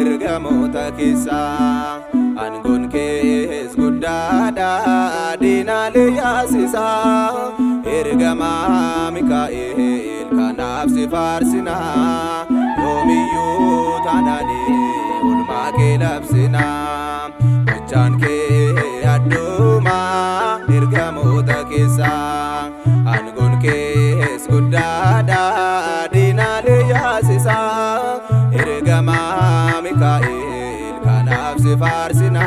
ergamoota keessaa aangoon kees guddaadha diinaalee yaasisaa ergamaa Mikaa'el kanaaf si faarsina yoomiyyuu taanaanii oolmaa kee labsina gochaan kee addumaa ergamoota keessaa aangoon kees guddaadha diinaalee yaasisaa ergamaa Mikaa'el kanaaf si faarsina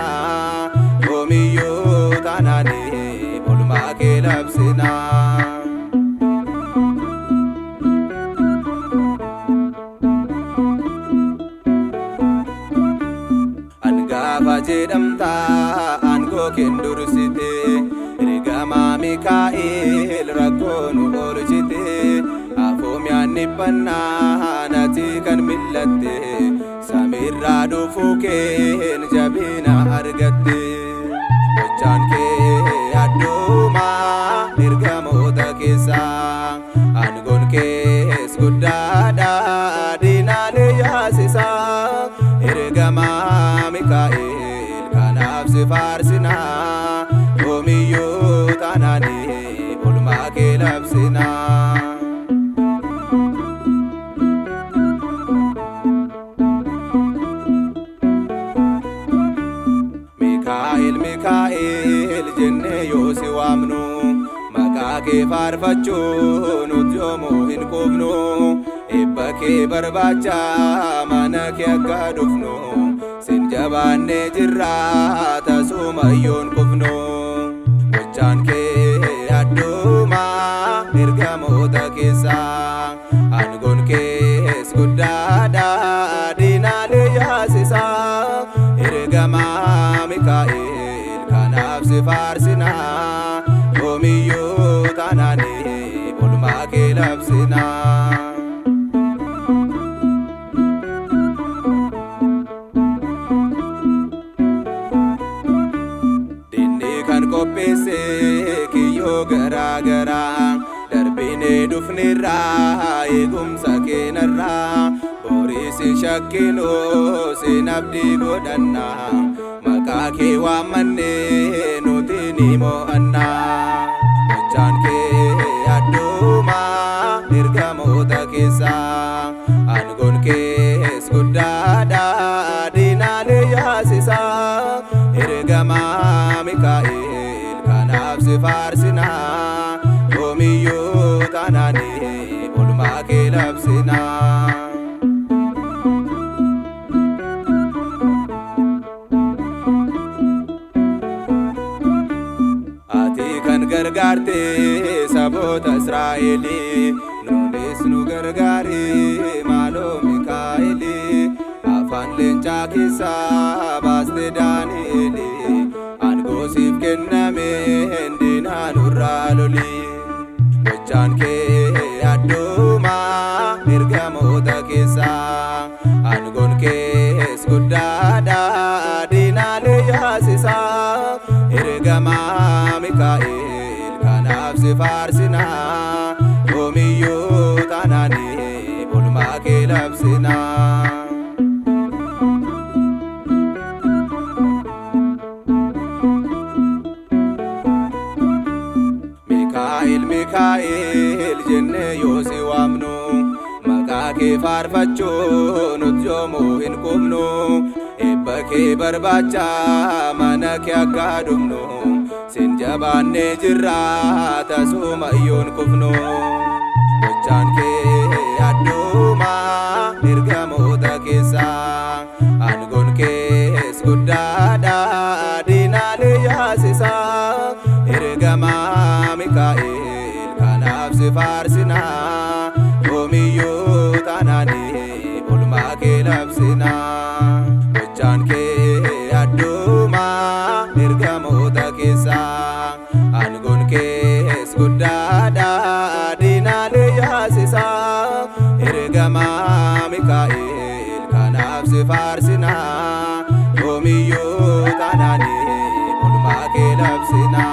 yoomiyyuu taanaanii oolmaa kee labsina. Angaafa jedhamta aangoo keen dursite ergamaa Mikaa'el rakkoo nu oolchite afoomyaan dhiphannaa nati kan millatte samiirraa dhufuu keen jabina argatte gochaan kee addumaa ergamoota keessaa aangoon kees guddaadha diinaalee yaasisaa ergamaa Mikaa'el kanaaf si faarsina yoomiyyuu taanaanii oolmaa kee labsina. Mikaa'el jennee yoo si waamnu maqaa kee faarfachuu nuti yoomuu hin quufnu eebba kee barbaacha mana kee akka dhufnu sin jabaannee jirra tasuma yoon qufnu gochaan kee addumaa ergamoota keessaa aangoon kees guddaadha diinaalee yaasisaa ergamaa Mikaa'el kanaaf si faarsina yoomiyyuu taanaanii oolmaa kee labsina. Dinni kan qopheesse kiyyoo garaa garaa darbinee dhufnirraa eegumsa keenarraa booriisi shakkinoo sin abdii godhanna maqaa kee waammannee nuti ni mo'anna gochaan kee addumaa ergamoota keessaa aangoon kees guddaadha diinaalee yaasisaa ergamaa Mikaa'el kanaaf si faarsina yoomiyyuu taanaanii oolmaa kee labsina. Gargaarte saboota Israa'elii nuunis nu gargaari maaloo Mikaa'elii afaan leencaa keessaa baaste Daani'elii aangoo siif kenname diinaa nurraa lolii gochaan kee addumaa ergamoota keessaa aangoon kees guddaadha diinaalee yaasisaa ergamaa Mikaa'el kanaaf si faarsina yoomiyyuu taanaanii oolmaa kee labsina. Mikaa'el jennee yoo si waamnu maqaa kee faarfachuu nuti yoomuu hin quufnu eebba kee barbaacha mana kee akka dhufnu sin jabaannee jirra tasuma yoon qufnu gochaan kee addumaa ergamoota keessaa aangoon kees guddaadha diinaalee yaasisaa ergamaa Mikaa'el kanaaf si faarsina yoomiyyuu taanaanii oolmaa kee labsina gochaan kee dansa ergama Mikaa'el kanaaf si faarsina yoomiyyuu taanani walumaa kee labsina.